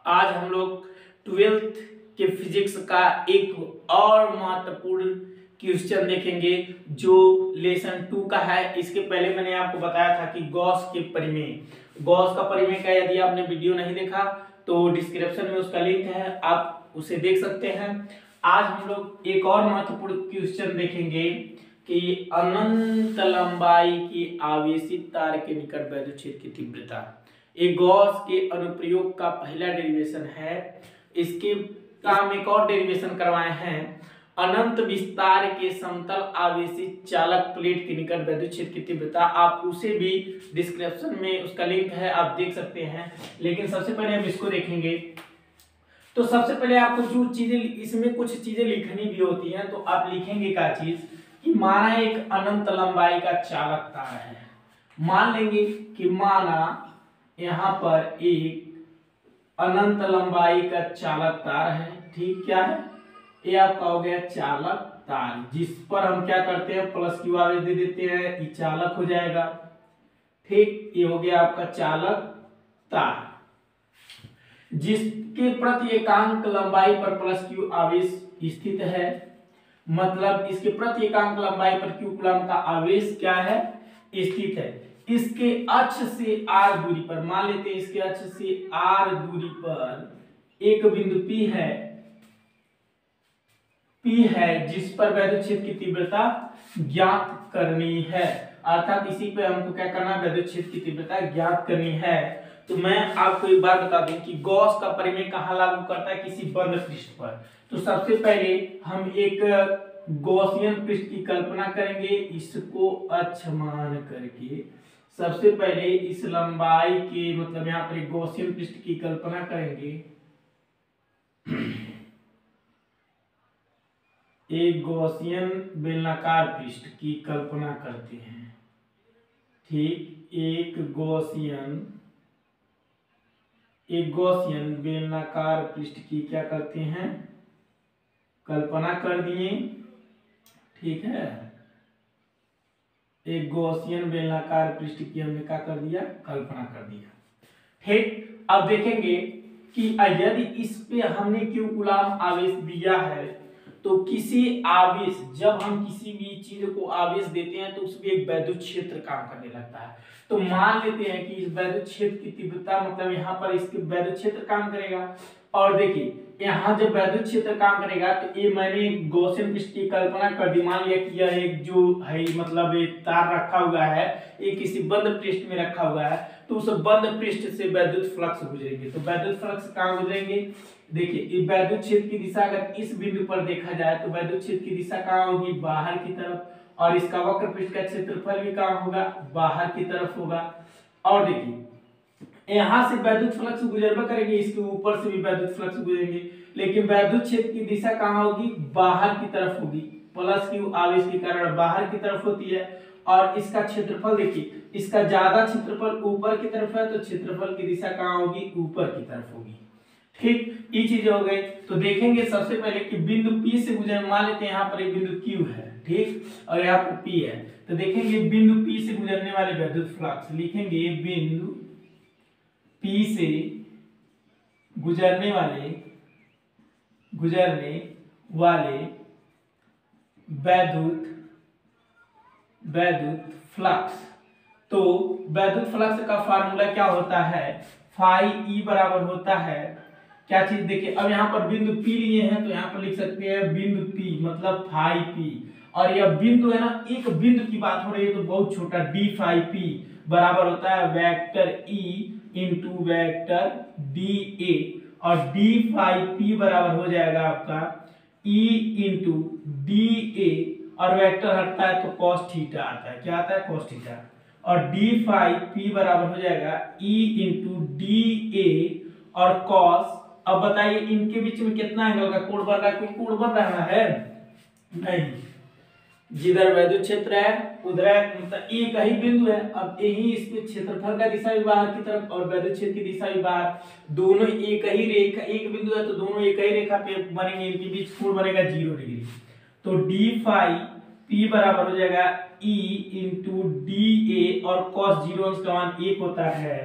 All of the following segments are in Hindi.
आज हम लोग 12th के फिजिक्स का एक और महत्वपूर्ण क्वेश्चन देखेंगे जो लेसन 2 का है। इसके पहले मैंने आपको बताया था कि गॉस के परिमेय, गॉस का परिमेय का यदि आपने वीडियो नहीं देखा तो डिस्क्रिप्शन में उसका लिंक है, आप उसे देख सकते हैं। आज हम लोग एक और महत्वपूर्ण क्वेश्चन देखेंगे कि अनंत लंबाई की आवेशित तार के निकट वैद्युत क्षेत्र की तीव्रता। एक गॉस के अनुप्रयोग का पहला डेरिवेशन है। इसके काम एक और डेरिवेशन करवाए हैं। अनंत विस्तार के समतल आवेशित चालक प्लेट के निकट वैद्युत क्षेत्र की तीव्रता, आप उसे भी डिस्क्रिप्शन में उसका लिंक है, आप देख सकते हैं। लेकिन सबसे पहले हम इसको देखेंगे। तो सबसे पहले आपको जो चीजें, इसमें कुछ चीजें लिखनी भी होती हैं, तो आप लिखेंगे क्या चीज कि माना एक अनंत लंबाई का चालक तार है। मान लेंगे कि माना यहाँ पर एक अनंत लंबाई का चालक तार है। ठीक, क्या है ये आपका हो गया चालक तार, जिस पर हम क्या करते हैं प्लस क्यू आवेश दे देते हैं, ये चालक हो जाएगा। ठीक, ये हो गया आपका चालक तार जिसके प्रति एकांक लंबाई पर प्लस क्यू आवेश स्थित है। मतलब इसके प्रति एकांक लंबाई पर क्यू कूलम का आवेश क्या है, स्थित है। इसके अक्ष से r दूरी पर, मान लेते हैं इसके अक्ष से r दूरी पर एक बिंदु P है जिस पर वैद्युत क्षेत्र की तीव्रता ज्ञात करनी है। अर्थात इसी पे हमको क्या करना है, वैद्युत क्षेत्र की तीव्रता ज्ञात करनी है। तो मैं आपको एक बार बता दूं कि गॉस का परिमेय कहाँ लागू करता है, किसी बंद पृष्ठ पर। तो सबसे पहले हम एक गॉसियन पृष्ठ की कल्पना करेंगे, इसको अक्ष मान करके। सबसे पहले इस लंबाई के, मतलब यहाँ पर एक गॉसियन पृष्ठ की कल्पना करेंगे। एक गॉसियन बेलनाकार पृष्ठ की कल्पना करते हैं। ठीक, एक गॉसियन बेलनाकार पृष्ठ की क्या करते हैं, कल्पना कर दिए। ठीक है, एक गॉसियन बेलनाकार पृष्ठ की हमने क्या कर दिया, कल्पना कर दिया। ठीक, अब देखेंगे कि यदि इस पे हमने क्यू कूलम आवेश दिया है तो किसी आवेश, जब हम किसी भी चीज को आवेश देते हैं तो उसमें एक वैद्युत क्षेत्र काम करने लगता है। तो मान लेते हैं कि इस वैद्युत क्षेत्र की तीव्रता, मतलब यहाँ पर इसके वैद्युत क्षेत्र काम करेगा। और देखिए यहाँ जब वैद्युत क्षेत्र काम करेगा तो ये मैंने गॉसियन पृष्ठ की कल्पना कर दी। मान लिया कि यह एक जो है, मतलब एक तार रखा हुआ है, ये किसी बंद पृष्ठ में रखा हुआ है, तो उस बंद पृष्ठ से वैद्युत फ्लक्स गुजरेंगे। तो वैद्युत फ्लक्स कहाँ गुजरेंगे, देखिए वैद्युत क्षेत्र की दिशा अगर इस बिंदु पर देखा जाए तो वैद्युत क्षेत्र की दिशा कहाँ होगी, बाहर की तरफ। और इसका वक्र पृष्ठ का क्षेत्रफल भी कहाँ होगा, बाहर की तरफ होगा। और देखिए यहाँ से वैद्युत फ्लक्स गुजरवा करेंगे, इसके ऊपर से भी वैद्युत फ्लक्स गुजरेंगे, लेकिन वैद्युत क्षेत्र की दिशा कहाँ होगी, बाहर की तरफ होगी। प्लस क्यू आवेश के कारण बाहर की तरफ होती है। और इसका क्षेत्रफल देखिए, इसका ज्यादा क्षेत्रफल ऊपर की तरफ है, तो क्षेत्रफल की दिशा कहाँ होगी, ऊपर की तरफ होगी। ठीक, ये चीजें हो गई। तो देखेंगे सबसे पहले कि बिंदु P से गुजरने, मान लेते हैं यहाँ पर एक बिंदु Q है, ठीक, और यहाँ पर P है। तो देखेंगे बिंदु P से गुजरने वाले वैद्युत फ्लक्स, लिखेंगे बिंदु P से गुजरने वाले वैद्युत फ्लक्स। तो वैद्युत फ्लक्स का फार्मूला क्या होता है, फाई ई बराबर होता है क्या चीज, देखिए अब यहाँ पर बिंदु P लिए हैं तो यहाँ पर लिख सकते हैं बिंदु P मतलब फाई P। और यह बिंदु है ना, एक बिंदु की बात हो रही है तो बहुत छोटा, डी फाई P बराबर होता है vector E into vector D A. और डी फाई P बराबर हो जाएगा आपका E इंटू डी ए, और वेक्टर हटता है तो cos थीटा आता है, क्या आता है, cos थीटा। और डी फाई P बराबर हो जाएगा E इंटू डी ए और cos। अब बताइए इनके बीच में कितना एंगल का कोण बन रहा है, कोई कोण बन रहा है नहीं, जिधर वैद्युत क्षेत्र है उधर मतलब एक ही बिंदु है। अब यही इसमें क्षेत्रफल का दिशा भी बाहर की तरफ और वैद्युत क्षेत्र की दिशा भी बाहर, दोनों एक ही रेखा, एक बिंदु है तो दोनों एक ही रेखा पे बनेंगे, इनके बीच कोण बनेगा 0 डिग्री। तो डी फाई P बराबर हो जाएगा E इंटू डी ए और cos 0 का मान 1 होता है,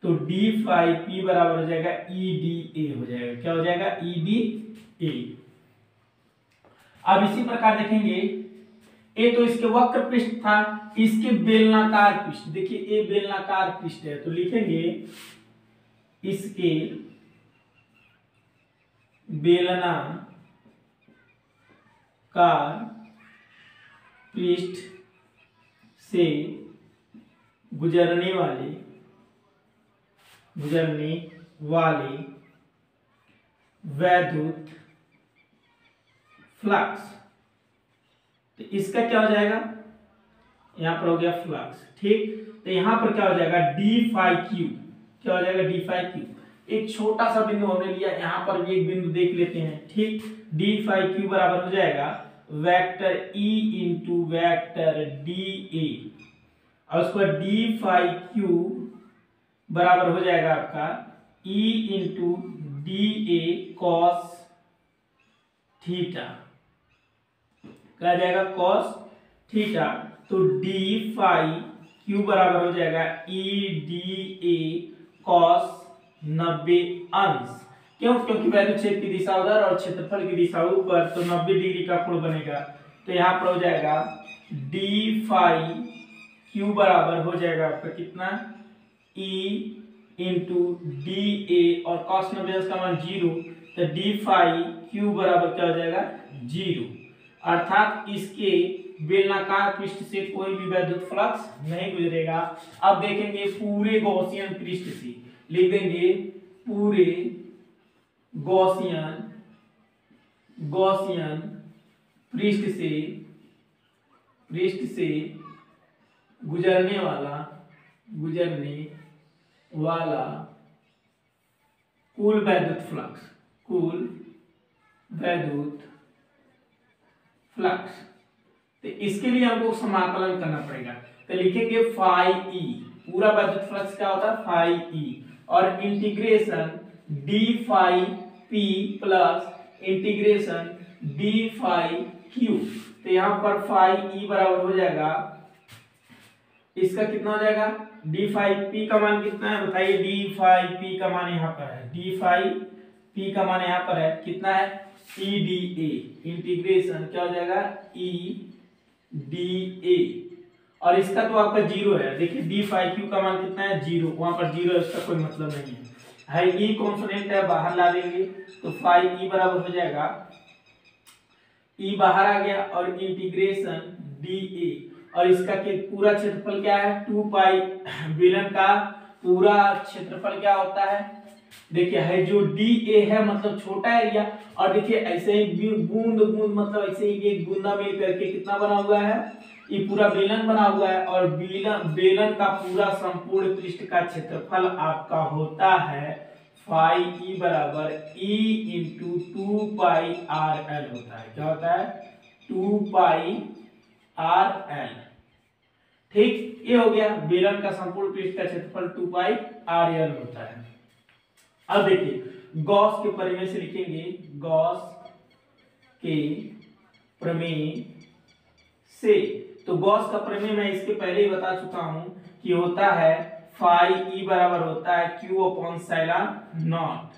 तो डी फाई पी बराबर हो जाएगा ई डी ए हो जाएगा। क्या हो जाएगा? E D A. अब इसी प्रकार देखेंगे, ए तो इसके वक्र पृष्ठ था, इसके बेलनाकार पृष्ठ। देखिए ए बेलनाकार पृष्ठ है, तो लिखेंगे इसके बेलनाकार पृष्ठ से गुजरने वाले वैद्युत फ्लक्स, तो इसका क्या हो जाएगा? यहां पर हो गया फ्लक्स, ठीक। तो यहां पर क्या हो जाएगा? D phi Q. क्या हो जाएगा? D phi Q. एक छोटा सा बिंदु हमने लिया, यहां पर भी एक बिंदु देख लेते हैं, ठीक। डी फाई क्यू बराबर हो जाएगा vector E into vector D A, और उसको डी फाई क्यू बराबर हो जाएगा आपका E into D A cos theta. क्या जाएगा? Cos theta. तो डी फाई क्यू बराबर हो जाएगा ई डी ए कॉस 90 अंश। क्यों? क्योंकि वैद्युत क्षेत्र की दिशा उधर और क्षेत्रफल की दिशा ऊपर, तो 90 डिग्री का कोण बनेगा। तो यहाँ पर हो जाएगा डी फाई क्यू बराबर हो जाएगा आपका कितना? ई इंटू डी ए, और कॉस 90 अंश का मान 0, तो डी फाई क्यू बराबर क्या हो जाएगा? 0। अर्थात इसके बेलनाकार पृष्ठ से कोई भी वैद्युत फ्लक्स नहीं गुजरेगा। अब देखेंगे पूरे गॉसियन पृष्ठ से, लिख देंगे पूरे गॉसियन पृष्ठ से गुजरने वाला कुल वैद्युत फ्लक्स, तो इसके लिए हमको समाकलन करना पड़ेगा। तो लिखेंगे फाई ई, पूरा वैद्युत फ्लक्स क्या होता है? फाई ई, और integration D phi P plus integration D phi Q. तो यहां पर फाई ई बराबर हो जाएगा, इसका कितना हो जाएगा? डी फाई पी का मान कितना है बताइए? डी फाई पी का मान यहाँ पर है, डी फाई पी का मान यहाँ पर है, कितना है? ई डी ए, इंटीग्रेशन क्या हो जाएगा? ई डी ए, और इसका तो आपका 0 है। देखिए डी फाई क्यू का मान कितना है? 0, वहां पर 0 है, इसका कोई मतलब नहीं है। ई कॉन्स्टेंट है, बाहर ला देंगे तो फाई ई बराबर हो जाएगा, ई बाहर आ गया, और इंटीग्रेशन डी ए, और इसका पूरा क्षेत्रफल क्या है? 2 पाई। बेलन का पूरा क्षेत्रफल क्या होता है? देखिए है जो डी ए है, मतलब छोटा एरिया, और देखिए ऐसे ही बूंद बूंद, मतलब ऐसे ही एक बूंदा मिल करके कितना बना हुआ है? ये पूरा बेलन बना हुआ है, और बेलन का पूरा संपूर्ण पृष्ठ का क्षेत्रफल आपका होता है फाई ई बराबर E into 2 pi R L होता है। क्या होता है? 2 पाई आर एल, ठीक। ये हो गया बेलन का संपूर्ण पृष्ठ का क्षेत्रफल 2 पाई आर एल होता है। अब देखिए गॉस के प्रमेय से लिखेंगे, गॉस के प्रमेय से, तो गॉस का प्रमेय मैं इसके पहले ही बता चुका हूं कि होता है फाई ई बराबर होता है क्यू अपॉन साइलन नॉट।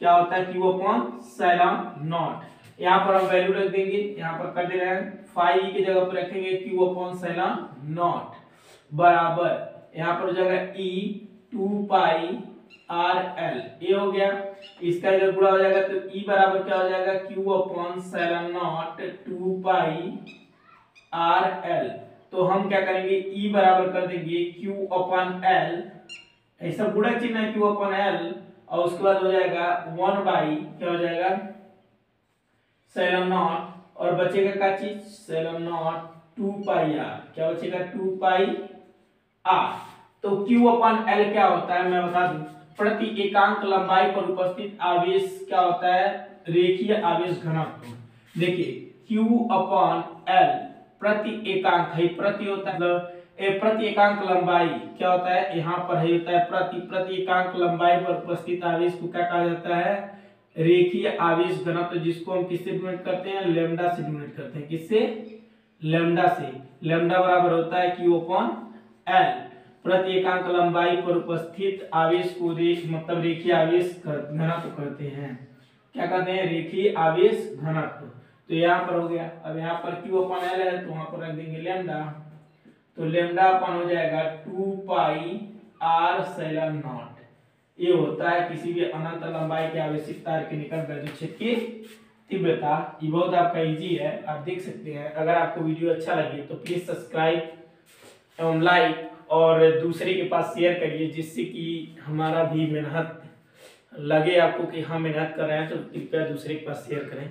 क्या होता है? Q upon साइलन not. यहाँ पर हम वैल्यू रख देंगे, यहाँ पर कर दे रहे हैं, फाई ई की जगह पर रखेंगे क्यू अपॉन साइलन नॉट बराबर, यहाँ पर हो जाएगा ई 2 पाई आर एल। ये हो गया, इसका इधर गुणा हो जाएगा, तो ई बराबर क्या हो जाएगा? Q upon साइलन naught 2 pi R L. तो हम क्या करेंगे? ई बराबर कर देंगे क्यू अपॉन एल, ऐसा गुणा चिन्ह है क्यू अपॉन एल, और उसके बाद हो जाएगा 1 बाई क्या हो जाएगा? साइलन नॉट, और बचेगा क्या चीज? Epsilon naught 2 pi R. क्या बचेगा? 2 पाई आर। तो क्यू अपॉन एल क्या होता है मैं बता दूं, प्रति एकांक लंबाई पर उपस्थित आवेश क्या होता है? रेखीय आवेश घनत्व। देखिए क्यू अपॉन एल प्रति एकांक है, प्रति होता है मतलब प्रति एकांक लंबाई क्या होता है? यहाँ पर है होता है प्रति एकांक लंबाई पर उपस्थित आवेश को क्या कहा जाता है? रेखीय आवेश घनत्व, जिसको हम किससे डिनोट करते हैं? लैम्डा से डिनोट करते हैं। किससे? लैम्डा से। लैम्डा बराबर होता है क्यू अपॉन एल। प्रति एकांक लंबाई पर उपस्थित आवेश को मतलब रेखीय आवेश घनत्व कहते हैं। क्या कहते हैं? रेखीय आवेश घनत्व। तो यहाँ पर हो गया। अब यहाँ पर Q अपन L है तो वहां पर रख देंगे लैम्डा, तो लैम्डा अपन हो जाएगा 2 पाई r सैलन नॉट। ये होता है किसी भी अनंत लंबाई के आवेशित तार के निकट वैद्युत क्षेत्र की तीव्रता। ये बहुत आपका इजी है, आप देख सकते हैं। अगर आपको वीडियो अच्छा लगे तो प्लीज सब्सक्राइब एवं लाइक और दूसरे के पास शेयर करिए, जिससे कि हमारा भी मेहनत लगे आपको कि हाँ मेहनत कर रहे हैं, तो कृपया दूसरे के पास शेयर करें।